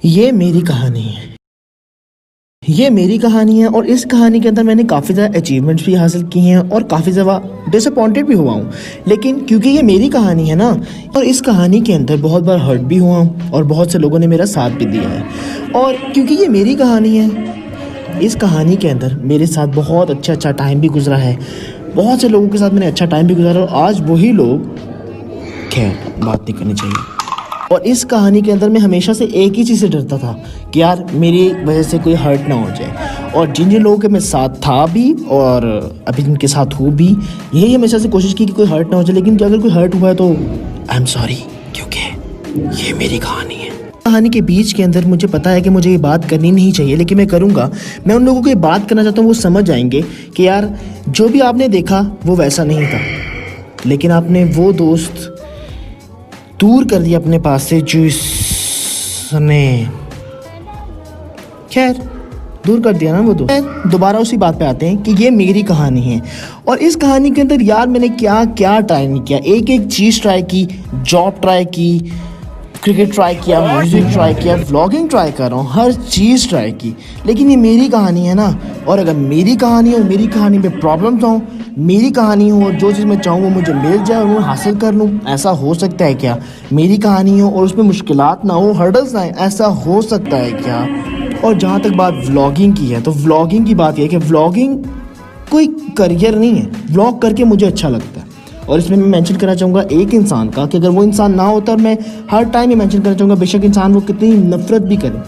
ये मेरी कहानी है। ये मेरी कहानी है और इस कहानी के अंदर मैंने काफ़ी ज़्यादा अचीवमेंट्स भी हासिल किए हैं और काफ़ी ज़्यादा डिसअपॉइंटेड भी हुआ हूँ। लेकिन क्योंकि ये मेरी कहानी है ना, और इस कहानी के अंदर बहुत बार हर्ट भी हुआ हूँ और बहुत से लोगों ने मेरा साथ भी दिया है। और क्योंकि ये मेरी कहानी है, इस कहानी के अंदर मेरे साथ बहुत अच्छा टाइम भी गुजरा है। बहुत से लोगों के साथ मैंने अच्छा टाइम भी गुजारा और आज वही लोग, खैर बात नहीं करनी चाहिए। और इस कहानी के अंदर मैं हमेशा से एक ही चीज़ से डरता था कि यार मेरी वजह से कोई हर्ट ना हो जाए। और जिन जिन लोगों के मैं साथ था भी और अभी जिनके साथ हूँ भी, यही हमेशा से कोशिश की कि कोई हर्ट ना हो जाए। लेकिन अगर कोई हर्ट हुआ है तो आई एम सॉरी, क्योंकि ये मेरी कहानी है। कहानी के बीच के अंदर मुझे पता है कि मुझे ये बात करनी नहीं चाहिए, लेकिन मैं करूँगा। मैं उन लोगों को ये बात करना चाहता हूँ, वो समझ जाएंगे कि यार जो भी आपने देखा वो वैसा नहीं था, लेकिन आपने वो दोस्त दूर कर दिया अपने पास से जो इसने, खैर दूर कर दिया ना वो दोस्त। दोबारा उसी बात पे आते हैं कि ये मेरी कहानी है। और इस कहानी के अंदर यार मैंने क्या क्या ट्राई नहीं किया। एक एक चीज़ ट्राई की, जॉब ट्राई की, क्रिकेट ट्राई किया, म्यूज़िक ट्राई किया, व्लॉगिंग ट्राई कर रहा हूँ, हर चीज़ ट्राई की। लेकिन ये मेरी कहानी है ना, और अगर मेरी कहानी हो, मेरी कहानी में प्रॉब्लम्स हो, मेरी कहानी हो, जो चीज़ मैं चाहूँ वो मुझे मिल जाए और मैं हासिल कर लूँ, ऐसा हो सकता है क्या? मेरी कहानी हो और उसमें मुश्किलात ना हो, हर्डल्स ना आए, ऐसा हो सकता है क्या? और जहाँ तक बात व्लॉगिंग की है, तो व्लॉगिंग की बात यह है कि व्लॉगिंग कोई करियर नहीं है। व्लॉग करके मुझे अच्छा लगता है। और इसमें मैं मेंशन करना चाहूँगा एक इंसान का, कि अगर वो इंसान ना होता, और मैं हर टाइम ये मेंशन करना चाहूँगा, बेशक इंसान वो कितनी नफरत भी करे,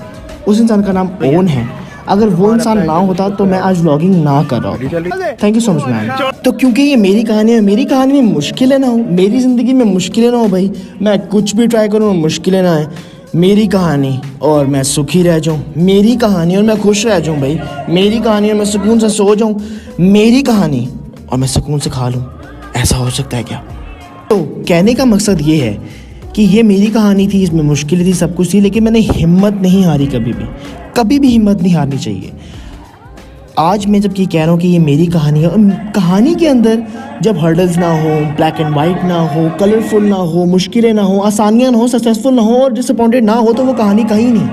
उस इंसान का नाम ओन है। अगर वो इंसान ना होता तो मैं आज व्लॉगिंग ना कर रहा हूँ। Thank you so much ma'am. तो क्योंकि ये मेरी कहानी है, मेरी कहानी में मुश्किलें ना हो, मेरी ज़िंदगी में मुश्किलें ना हो भाई, मैं कुछ भी ट्राई करूँ मुश्किलें ना आए, मेरी कहानी और मैं सुखी रह जाऊँ, मेरी कहानी और मैं खुश रह जाऊँ भाई, मेरी कहानी और मैं सुकून से सो जाऊँ, मेरी कहानी और मैं सुकून से खा लूँ, ऐसा हो सकता है क्या? तो कहने का मकसद ये है कि ये मेरी कहानी थी, इसमें मुश्किलें थी, सब कुछ थी, लेकिन मैंने हिम्मत नहीं हारी कभी भी हिम्मत नहीं हारनी चाहिए। आज मैं जब ये कह रहा हूँ कि ये मेरी कहानी है, और कहानी के अंदर जब हर्डल्स ना हो, ब्लैक एंड वाइट ना हो, कलरफुल ना हो, मुश्किलें ना हो, आसानियाँ ना हो, सक्सेसफुल ना हो और डिसअपॉइंटेड ना हो, तो वो कहानी कहीं नहीं।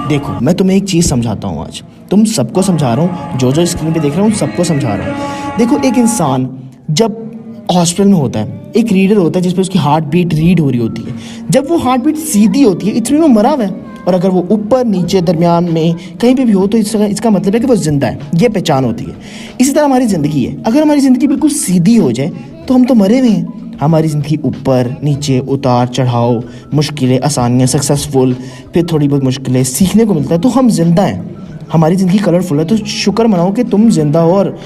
देखो मैं तुम्हें एक चीज़ समझाता हूँ, आज तुम सबको समझा रहा हूँ, जो स्क्रीन पे देख रहा हूँ सबको समझा रहा हूँ। देखो एक इंसान जब हॉस्पिटल में होता है, एक रीडर होता है जिस पे उसकी हार्ट बीट रीड हो रही होती है। जब वो हार्ट बीट सीधी होती है, इसमें वो मरा हुआ है, और अगर वो ऊपर नीचे दरमियान में कहीं पे भी हो तो इसका मतलब है कि वो जिंदा है, ये पहचान होती है। इसी तरह हमारी ज़िंदगी है। अगर हमारी ज़िंदगी बिल्कुल सीधी हो जाए तो हम तो मरे हुए हैं। हमारी ज़िंदगी ऊपर नीचे, उतार चढ़ाव, मुश्किलें, आसानियाँ, सक्सेसफुल, फिर थोड़ी बहुत मुश्किलें, सीखने को मिलता है, तो हम जिंदा हैं। हमारी ज़िंदगी कलरफुल है, तो शुक्र मनाओ कि तुम जिंदा हो और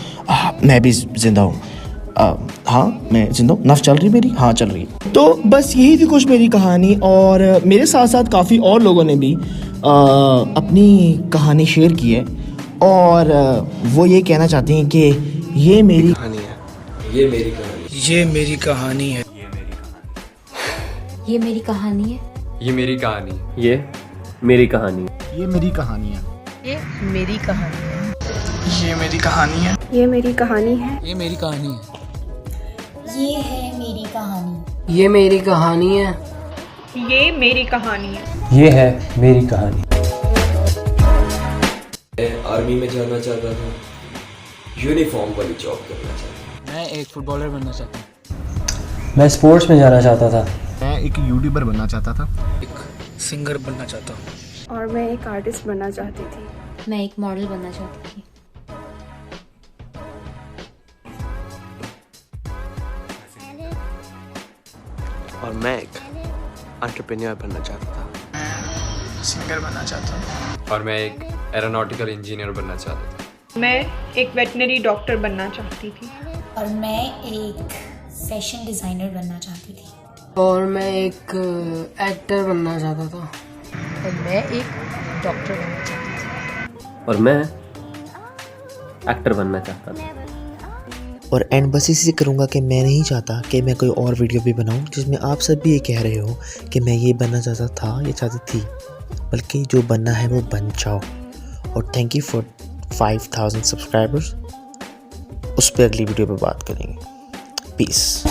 मैं भी जिंदा हूँ। हाँ मैं जिंदा हूँ। नफ चल रही मेरी? हाँ चल रही है। तो बस यही थी कुछ मेरी कहानी, और मेरे साथ साथ काफ़ी और लोगों ने भी अपनी कहानी शेयर की है, और वो ये कहना चाहते हैं कि ये मेरी कहानी है, ये मेरी कहानी, ये मेरी कहानी है, ये मेरी कहानी है, ये मेरी कहानी, ये मेरी कहानी, ये मेरी कहानी है, ये मेरी कहानी है, ये मेरी कहानी है, ये मेरी कहानी है, ये मेरी कहानी है, ये है मेरी कहानी, ये मेरी कहानी है, ये मेरी कहानी है, ये है मेरी कहानी। आर्मी में जाना चाहता था, यूनिफॉर्म वाली जॉब करना चाहता था। मैं एक फुटबॉलर बनना चाहता हूँ, मैं स्पोर्ट्स में जाना चाहता था, मैं एक यूट्यूबर बनना चाहता था, एक सिंगर बनना चाहता हूँ, और मैं एक आर्टिस्ट बनना चाहती थी। मैं एक मॉडल बनना चाहती थी। और मैं एक एंटरप्रेन्योर बनना चाहता था। मैं सिंगर बनना चाहता हूँ, और मैं एक एरोनॉटिकल इंजीनियर बनना चाहता था। मैं एक वेटनरी डॉक्टर बनना चाहती थी, और मैं एक फैशन डिज़ाइनर बनना चाहती थी। और मैं एक एक्टर बनना चाहता था। और मैं एक डॉक्टर बनना चाहती थी, और मैं एक्टर बनना चाहता था। और एंड बस इसी से करूँगा कि मैं नहीं चाहता कि मैं कोई और वीडियो भी बनाऊँ जिसमें आप सब भी ये कह रहे हो कि मैं ये बनना चाहता था, ये चाहती थी, बल्कि जो बनना है वो बन जाओ। और थैंक यू फॉर 5000 सब्सक्राइबर्स। उस पर अगली वीडियो पे बात करेंगे। पीस।